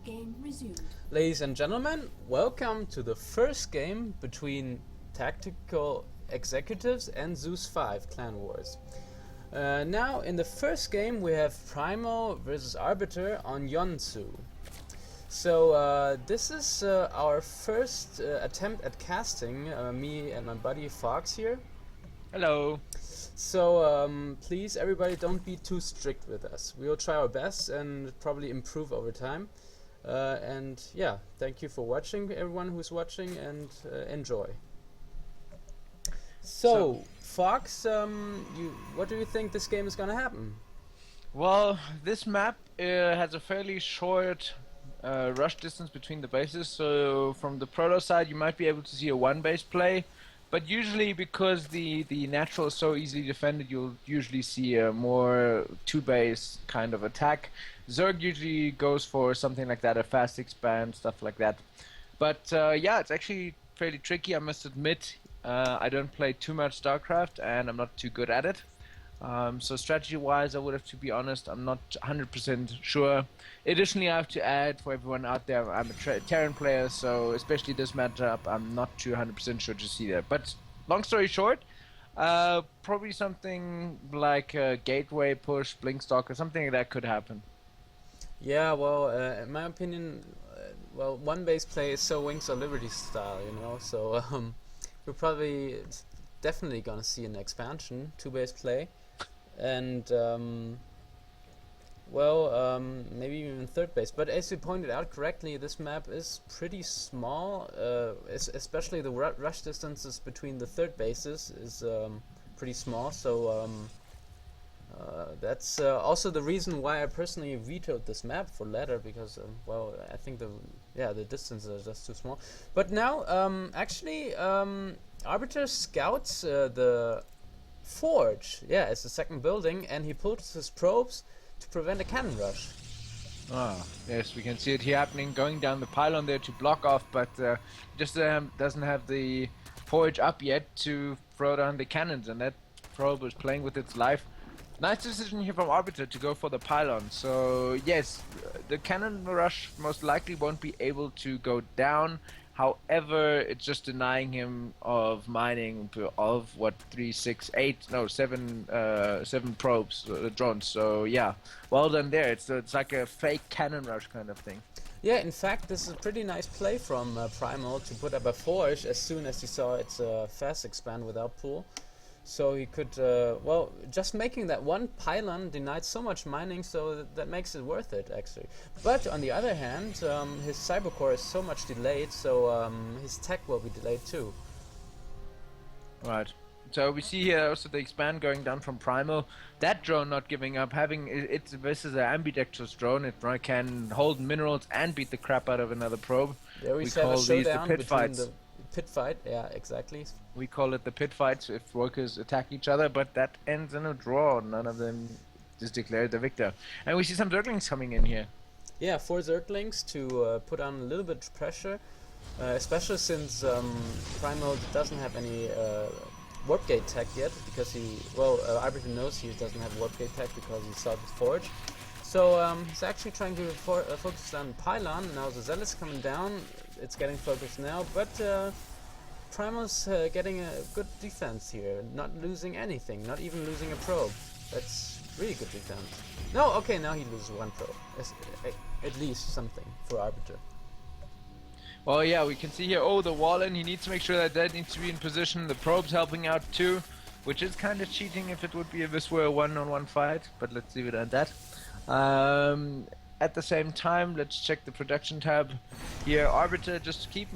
Game resumed. Ladies and gentlemen, welcome to the first game between Tactical Executives and Zeus5 Clan Wars. Now, in the first game, we have Primal versus Arbiter on Yonsu. So, this is our first attempt at casting, me and my buddy Fox here. Hello. So, please, everybody, don't be too strict with us. We will try our best and probably improve over time. And yeah, thank you for watching, everyone who's watching, and enjoy. So, Fox, what do you think this game is gonna happen? Well, this map has a fairly short rush distance between the bases, so from the proto side you might be able to see a one base play, but usually because the natural is so easily defended, you'll usually see a more two base kind of attack. Zerg usually goes for something like that, a fast expand, stuff like that. But yeah, it's actually fairly tricky, I must admit. I don't play too much StarCraft and I'm not too good at it. So strategy-wise, I would have to be honest, I'm not 100% sure. Additionally, I have to add for everyone out there, I'm a Terran player, so especially this matchup, I'm not too 100% sure to see that. But long story short, probably something like a gateway push, blink stalk, or something like that could happen. Yeah, well, in my opinion, well, one base play is so Wings of Liberty style, you know, so we're probably definitely gonna see an expansion, two base play, and well, maybe even third base. But as you pointed out correctly, this map is pretty small, especially the rush distances between the third bases is pretty small, so that's also the reason why I personally vetoed this map for ladder, because well, I think the distances are just too small. But now actually Arbiter scouts the forge, yeah, it's the second building, and he pulls his probes to prevent a cannon rush. Ah, yes, we can see it here happening, going down the pylon there to block off, but just doesn't have the forge up yet to throw down the cannons, and that probe is playing with its life. Nice decision here from Arbitter to go for the pylon. So yes, the cannon rush most likely won't be able to go down. However, it's just denying him of mining of what 7 probes, drones. So yeah, well done there. It's like a fake cannon rush kind of thing. Yeah, in fact, this is a pretty nice play from Primal to put up a forge as soon as he saw its fast expand without pull. So he could, well, just making that one pylon denied so much mining, so that makes it worth it, actually. But on the other hand, his cyber core is so much delayed, so his tech will be delayed too. Right. So we see here also the expand going down from Primal. That drone not giving up, this is an ambidextrous drone. It can hold minerals and beat the crap out of another probe. There we call have a these the showdown pit between fights. the pit fight, yeah, exactly. We call it the pit fights if workers attack each other, but that ends in a draw. None of them is declared the victor. And we see some Zerglings coming in here. Yeah, 4 Zerglings to put on a little bit of pressure, especially since Primal doesn't have any warp gate tech yet, because Arbiter knows he doesn't have warp gate tech because he saw the forge. So he's actually trying to focus on pylon. Now the zealot's coming down, it's getting focused now, but Primal's getting a good defense here, not losing anything, not even losing a probe. That's really good defense. No, okay, now he loses one probe. At least something for Arbiter. Well, yeah, we can see here, the wall in, he needs to make sure that needs to be in position. The probe's helping out too, which is kind of cheating if this were a one-on-one fight, but let's leave it at that. At the same time, let's check the production tab. Here, Arbiter just keep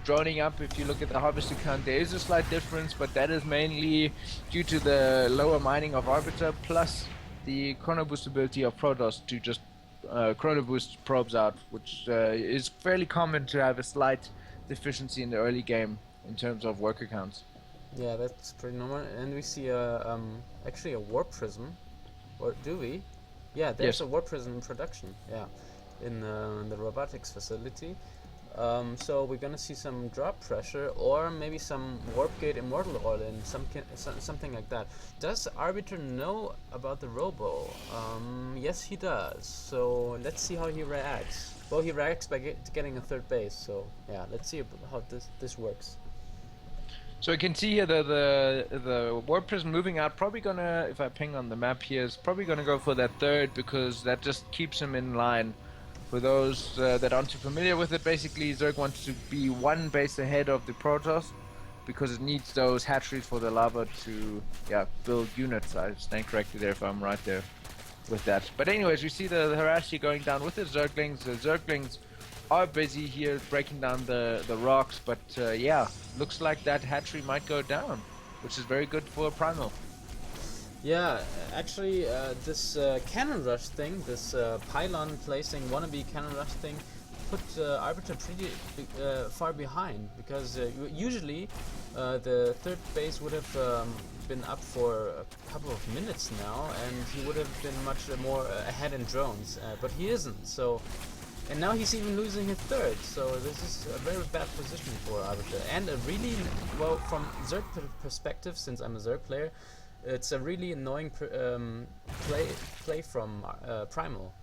droning up. If you look at the harvester count, there is a slight difference, but that is mainly due to the lower mining of Arbiter, plus the chrono boost ability of Protoss to just chrono boost probes out, which is fairly common to have a slight deficiency in the early game in terms of worker counts. Yeah, that's pretty normal. And we see actually a warp prism, or do we? Yeah, there's a warp prism in production. Yeah, in the robotics facility. So we're gonna see some drop pressure, or maybe some warp gate immortal oil in something like that. Does Arbiter know about the robo? Yes, he does. So let's see how he reacts. well, he reacts by getting a third base. So yeah, let's see how this works. So you can see here the warp prism moving out. Probably gonna, if I ping on the map here, is probably gonna go for that third because that just keeps him in line. For those that aren't too familiar with it, basically Zerg wants to be one base ahead of the Protoss because it needs those hatcheries for the lava to build units. I stand corrected there if I'm right there with that. But anyways, we see the Harashi going down with the Zerglings. The Zerglings are busy here breaking down the rocks, but yeah, looks like that hatchery might go down, which is very good for Primal. Yeah, actually, this cannon rush thing, this pylon placing wannabe cannon rush thing, put Arbiter pretty far behind, because usually the third base would have been up for a couple of minutes now, and he would have been much more ahead in drones, but he isn't. So, and now he's even losing his third. So this is a very bad position for Arbiter, and a really, well, from Zerg perspective, since I'm a Zerg player, it's a really annoying play from Primal.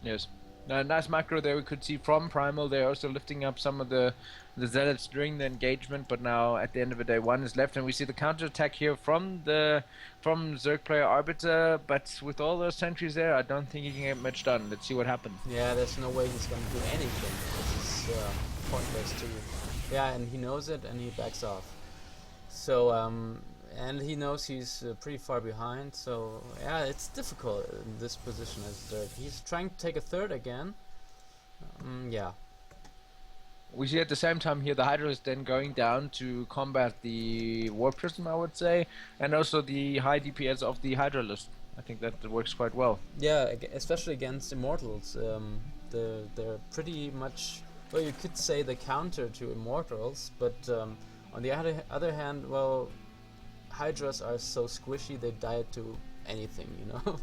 Yes. Nice macro there we could see from Primal. They're also lifting up some of the zealots during the engagement, but now at the end of the day one is left, and we see the counterattack here from Zerg player Arbiter, but with all those sentries there I don't think he can get much done. Let's see what happens. Yeah, there's no way he's gonna do anything. This is pointless too. Yeah, and he knows it and he backs off. So and he knows he's pretty far behind, so yeah, it's difficult in this position as Zerg. He's trying to take a third again. Yeah. We see at the same time here the Hydra is then going down to combat the Warp Prism, I would say, and also the high DPS of the Hydralist. I think that works quite well. Yeah, especially against Immortals. They're pretty much, well, you could say the counter to Immortals, but on the other hand, well, Hydras are so squishy, they die to anything, you know?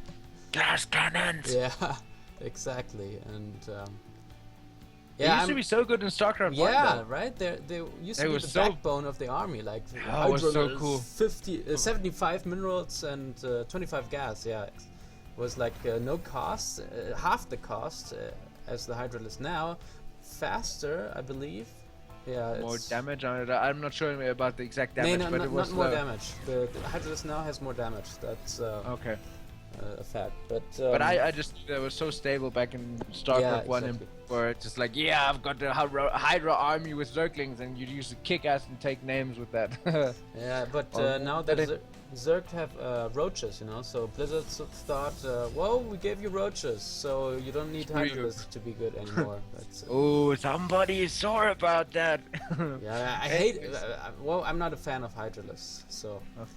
Glass cannons! Yeah, exactly, and they used to be so good in StarCraft 1. Yeah, right? They used to be the backbone of the army, like it was so cool. 75 minerals and 25 gas, yeah. It was like no cost, half the cost as the Hydralist now, faster, I believe. Yeah, more damage on it. I'm not sure about the exact damage, no, but it was not more damage. The Hydralist now has more damage. That's okay. A fact. But I just it was so stable back in StarCraft 1, exactly. where it's just like, yeah, I've got the Hydra army with Zerglings, and you used to kick ass and take names with that. Yeah, but now that Zerg have roaches, you know, so Blizzard thought, well, we gave you roaches, so you don't need Hydralists to be good anymore. Oh, somebody is sore about that. Yeah, I hate. Well, I'm not a fan of Hydralists, so. Okay.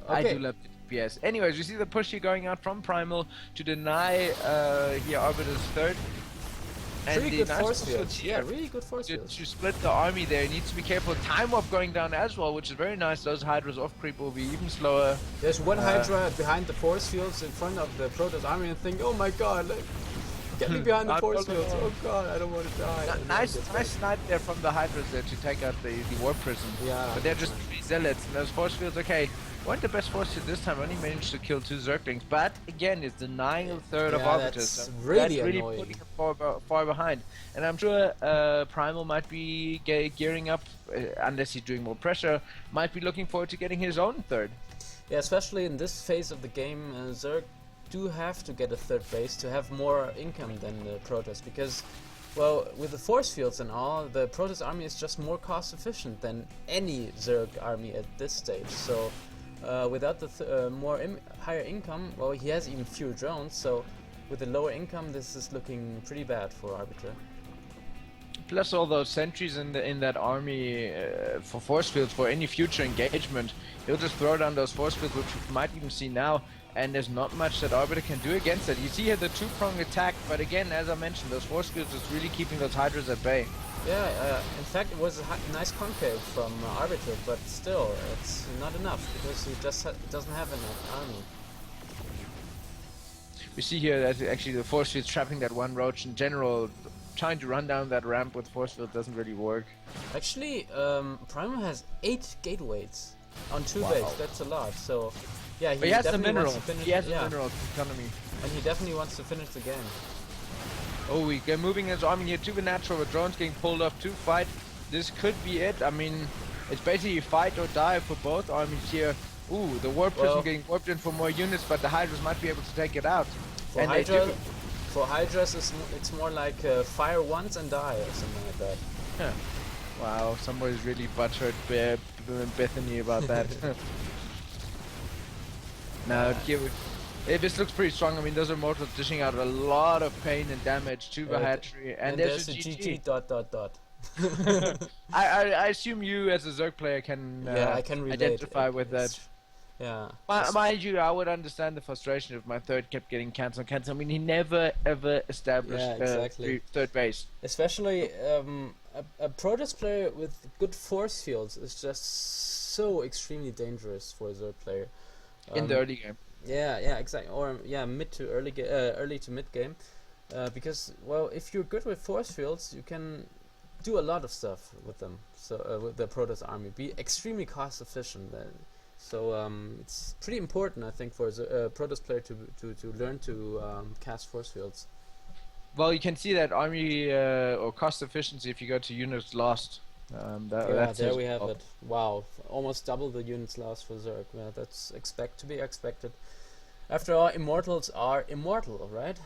I do love the DPS. Anyways, you see the push here going out from Primal to deny here Arbiter's third. And pretty good force fields. Yeah, really good force fields. To split the army there, you need to be careful. Time Warp going down as well, which is very nice. Those Hydras off creep will be even slower. There's one Hydra behind the force fields in front of the Protoss army and think, oh my god, like, get me behind the force fields. Oh god, I don't want to die. Nice snipe there from the Hydras there to take out the Warp Prism. Yeah. But they're just zealots, and those force fields, okay, weren't the best force field this time. Only managed to kill 2 Zerglings, but again, it's denying a third of Arbiters. That's really annoying. Putting him far behind. And I'm sure Primal might be gearing up, unless he's doing more pressure, might be looking forward to getting his own third. Yeah, especially in this phase of the game, Zerg do have to get a third base to have more income than the Protoss, because, well, with the force fields and all, the Protoss army is just more cost efficient than any Zerg army at this stage. So without the higher income, well, he has even fewer drones, so with the lower income, this is looking pretty bad for Arbiter. Plus all those sentries in that army for force fields for any future engagement, he'll just throw down those force fields, which we might even see now, and there's not much that Arbiter can do against it. You see here the two-prong attack, but again, as I mentioned, those force fields is really keeping those Hydras at bay. Yeah, in fact, it was a nice concave from Arbitter, but still, it's not enough because he just doesn't have enough army. We see here that actually the force field trapping that one roach. In general, trying to run down that ramp with force field doesn't really work. Actually, Primal has 8 gateways on 2 base. That's a lot. So, yeah, he has the definitely mineral. wants to finish. He has the mineral economy, and he definitely wants to finish the game. Oh, we get moving his army here to the natural. The drone's getting pulled up to fight. This could be it. I mean, it's basically fight or die for both armies here. Ooh, the warp prism getting warped in for more units, but the Hydras might be able to take it out. For And Hydra, for Hydras, it's more like fire once and die or something like that. Yeah. Wow, somebody's really butthurt Bethany about that. Now, this looks pretty strong. I mean, those Immortals dishing out a lot of pain and damage to the hatchery. And there's a GG. I assume you, as a Zerg player, can, I can relate. identify with that. Yeah. Mind you, I would understand the frustration if my third kept getting cancelled. I mean, he never ever established third base. Especially a Protoss player with good force fields is just so extremely dangerous for a Zerg player. In the early game. Yeah, exactly. Or mid to early to mid game, because if you're good with force fields, you can do a lot of stuff with them. So with the Protoss army, be extremely cost efficient. So it's pretty important, I think, for a Protoss player to learn to cast force fields. Well, you can see that army or cost efficiency if you go to units lost. There we have it. Wow, almost double the units lost for Zerg. Yeah, that's to be expected. After all, Immortals are immortal, right?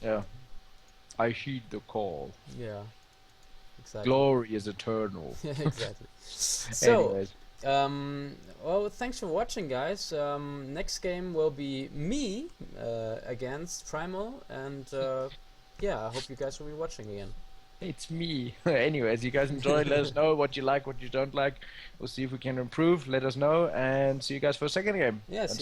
Yeah. I heed the call. Yeah, exactly. Glory is eternal. Yeah, exactly. So, anyways. well, thanks for watching, guys. Next game will be me against Primal, and yeah, I hope you guys will be watching again. It's me. Anyways, you guys enjoy. Let us know what you like, what you don't like. We'll see if we can improve. Let us know, and see you guys for a second game. Yeah, see